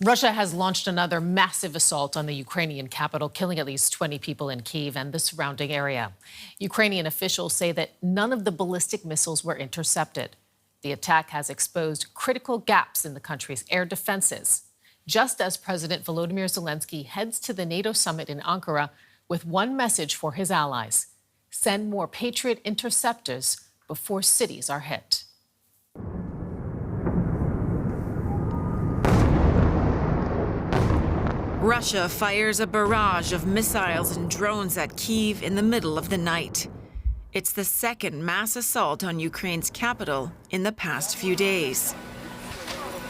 Russia has launched another massive assault on the Ukrainian capital, killing at least 20 people in Kyiv and the surrounding area. Ukrainian officials say that none of the ballistic missiles were intercepted. The attack has exposed critical gaps in the country's air defenses, just as President Volodymyr Zelenskyy heads to the NATO summit in Ankara with one message for his allies: send more Patriot interceptors before cities are hit. Russia fires a barrage of missiles and drones at Kyiv in the middle of the night. It's the second mass assault on Ukraine's capital in the past few days.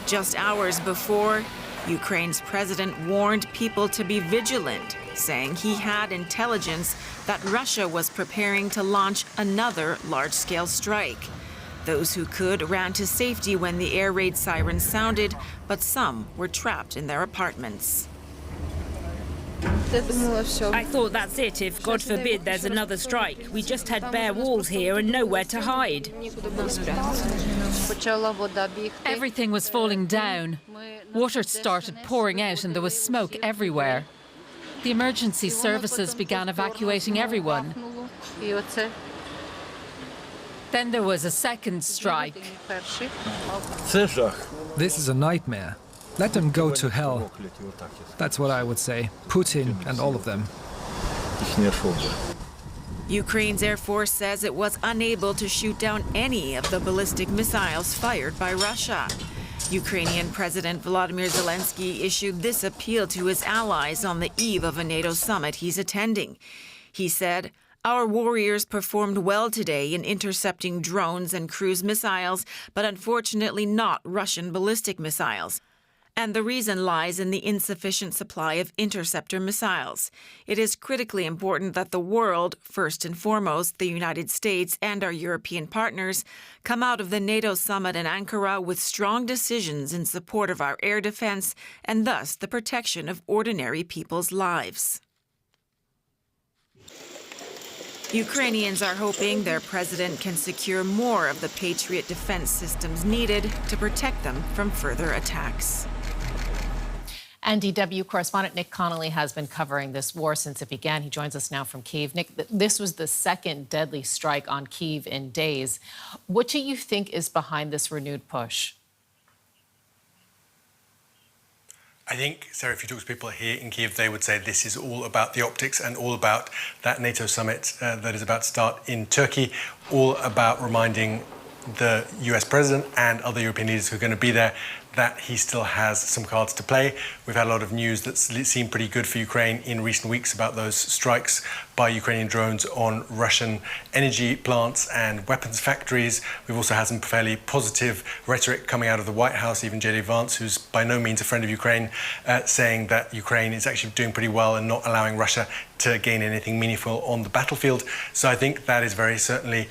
Just hours before, Ukraine's president warned people to be vigilant, saying he had intelligence that Russia was preparing to launch another large-scale strike. Those who could ran to safety when the air raid sirens sounded, but some were trapped in their apartments. I thought that's it. If, God forbid, there's another strike. We just had bare walls here and nowhere to hide. Everything was falling down. Water started pouring out and there was smoke everywhere. The emergency services began evacuating everyone. Then there was a second strike. This is a nightmare. Let them go to hell. That's what I would say. Putin and all of them. Ukraine's Air Force says it was unable to shoot down any of the ballistic missiles fired by Russia. Ukrainian President Volodymyr Zelenskyy issued this appeal to his allies on the eve of a NATO summit he's attending. He said, "Our warriors performed well today in intercepting drones and cruise missiles, but unfortunately not Russian ballistic missiles. And the reason lies in the insufficient supply of interceptor missiles. It is critically important that the world, first and foremost the United States and our European partners, come out of the NATO summit in Ankara with strong decisions in support of our air defense and thus the protection of ordinary people's lives." Ukrainians are hoping their president can secure more of the Patriot defense systems needed to protect them from further attacks. And DW correspondent Nick Connolly has been covering this war since it began. He joins us now from Kyiv. Nick, this was the second deadly strike on Kyiv in days. What do you think is behind this renewed push? I think, Sarah, if you talk to people here in Kyiv, they would say this is all about the optics and all about that NATO summit that is about to start in Turkey, all about reminding the US president and other European leaders who are going to be there that he still has some cards to play. We've had a lot of news that seemed pretty good for Ukraine in recent weeks about those strikes by Ukrainian drones on Russian energy plants and weapons factories. We've also had some fairly positive rhetoric coming out of the White House, even J.D. Vance, who's by no means a friend of Ukraine, saying that Ukraine is actually doing pretty well and not allowing Russia to gain anything meaningful on the battlefield. So I think that is very certainly,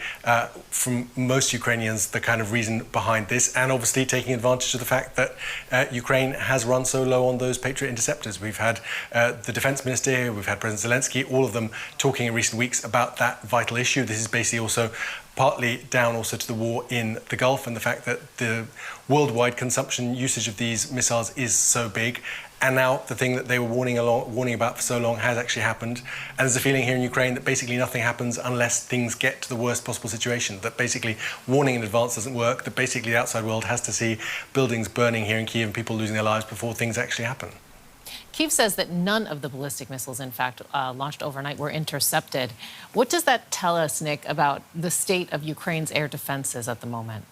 from most Ukrainians, the kind of reason behind this, and obviously taking advantage of the fact that Ukraine has run so low on those Patriot interceptors. We've had the defense minister here, we've had President Zelenskyy, all of them talking in recent weeks about that vital issue. This is basically also partly down also to the war in the Gulf and the fact that the worldwide consumption usage of these missiles is so big. And now the thing that they were warning about for so long has actually happened. And there's a feeling here in Ukraine that basically nothing happens unless things get to the worst possible situation, that basically warning in advance doesn't work, that basically the outside world has to see buildings burning here in Kyiv and people losing their lives before things actually happen. Kyiv says that none of the ballistic missiles, in fact, launched overnight were intercepted. What does that tell us, Nick, about the state of Ukraine's air defenses at the moment?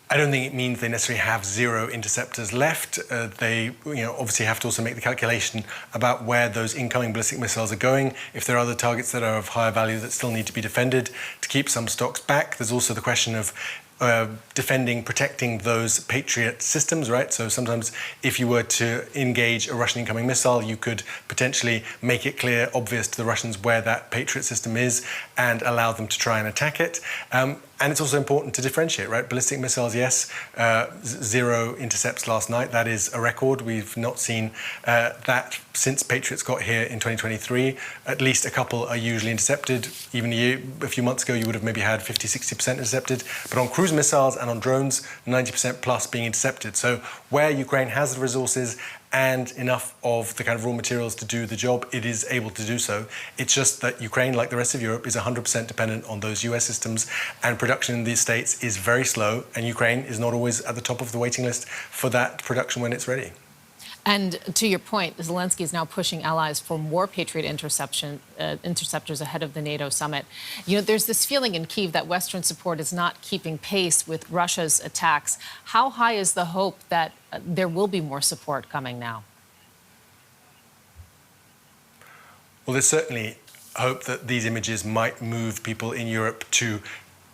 I don't think it means they necessarily have zero interceptors left. They, obviously have to also make the calculation about where those incoming ballistic missiles are going. If there are other targets that are of higher value that still need to be defended, to keep some stocks back. There's also the question of protecting those Patriot systems, right? So sometimes if you were to engage a Russian incoming missile, you could potentially make it clear, obvious to the Russians where that Patriot system is and allow them to try and attack it. And it's also important to differentiate, right? Ballistic missiles, yes, 0 intercepts last night. That is a record. We've not seen that since Patriots got here in 2023. At least a couple are usually intercepted. Even a few months ago, you would have maybe had 50, 60% intercepted. But on cruise missiles and on drones, 90% plus being intercepted. So where Ukraine has the resources and enough of the kind of raw materials to do the job, it is able to do so. It's just that Ukraine, like the rest of Europe, is 100% dependent on those US systems, and production in these states is very slow, and Ukraine is not always at the top of the waiting list for that production when it's ready. And to your point, Zelenskyy is now pushing allies for more Patriot interceptors ahead of the NATO summit. You know, there's this feeling in Kyiv that Western support is not keeping pace with Russia's attacks. How high is the hope that there will be more support coming now? Well, there's certainly hope that these images might move people in Europe to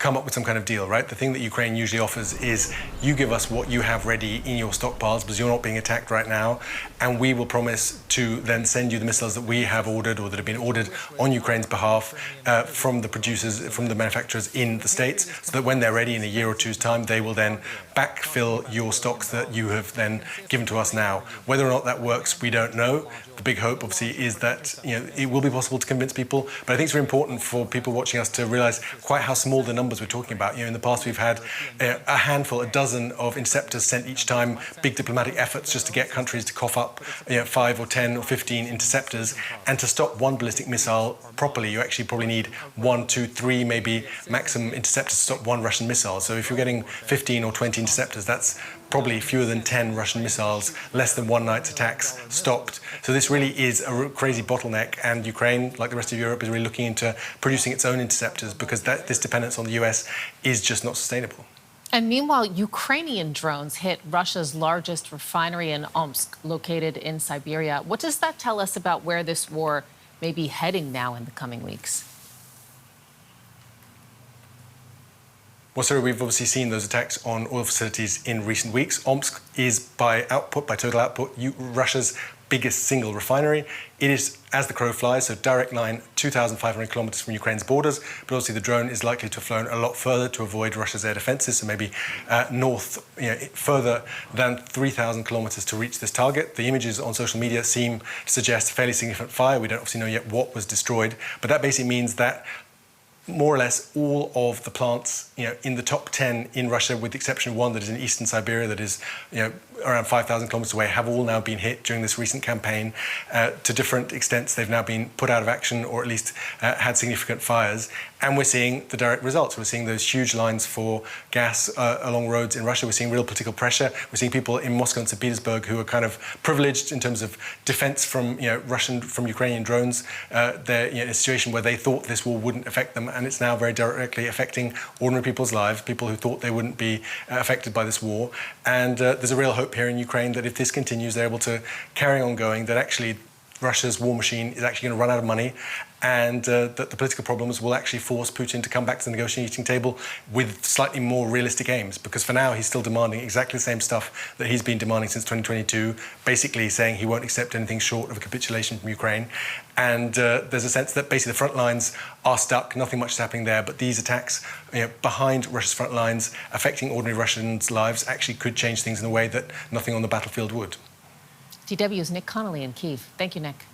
come up with some kind of deal, right? The thing that Ukraine usually offers is you give us what you have ready in your stockpiles because you're not being attacked right now, and we will promise to then send you the missiles that we have ordered or that have been ordered on Ukraine's behalf from the producers, from the manufacturers in the States, so that when they're ready in a year or two's time, they will then backfill your stocks that you have then given to us now. Whether or not that works, we don't know. The big hope, obviously, is that it will be possible to convince people. But I think it's very important for people watching us to realise quite how small the numbers we're talking about. In the past, we've had a handful, a dozen of interceptors sent each time, big diplomatic efforts just to get countries to cough up 5 or 10 or 15 interceptors. And to stop one ballistic missile properly, you actually probably need 1, 2, 3, maybe maximum interceptors to stop one Russian missile. So if you're getting 15 or 20 interceptors, that's probably fewer than 10 Russian missiles, less than one night's attacks stopped. So this really is a crazy bottleneck, and Ukraine, like the rest of Europe, is really looking into producing its own interceptors because this dependence on the US is just not sustainable. And meanwhile, Ukrainian drones hit Russia's largest refinery in Omsk, located in Siberia. What does that tell us about where this war may be heading now in the coming weeks? Well, sir, we've obviously seen those attacks on oil facilities in recent weeks. Omsk is, by total output, Russia's biggest single refinery. It is, as the crow flies, so direct line 2,500 kilometers from Ukraine's borders. But obviously the drone is likely to have flown a lot further to avoid Russia's air defenses, so maybe north, further than 3,000 kilometers to reach this target. The images on social media seem to suggest a fairly significant fire. We don't obviously know yet what was destroyed, but that basically means that more or less all of the plants, in the top 10 in Russia, with the exception of one that is in eastern Siberia, that is, around 5,000 kilometers away, have all now been hit during this recent campaign. To different extents, they've now been put out of action, or at least had significant fires. And we're seeing the direct results. We're seeing those huge lines for gas along roads in Russia. We're seeing real political pressure. We're seeing people in Moscow and St. Petersburg who are kind of privileged in terms of defense from, from Ukrainian drones. They're in a situation where they thought this war wouldn't affect them, and it's now very directly affecting ordinary people's lives, people who thought they wouldn't be affected by this war. And there's a real hope here in Ukraine that if this continues, they're able to carry on going, that actually Russia's war machine is actually going to run out of money, and that the political problems will actually force Putin to come back to the negotiating table with slightly more realistic aims. Because for now, he's still demanding exactly the same stuff that he's been demanding since 2022, basically saying he won't accept anything short of a capitulation from Ukraine. And there's a sense that basically the front lines are stuck, nothing much is happening there, but these attacks behind Russia's front lines, affecting ordinary Russians' lives, actually could change things in a way that nothing on the battlefield would. DW's Nick Connolly in Kyiv. Thank you, Nick.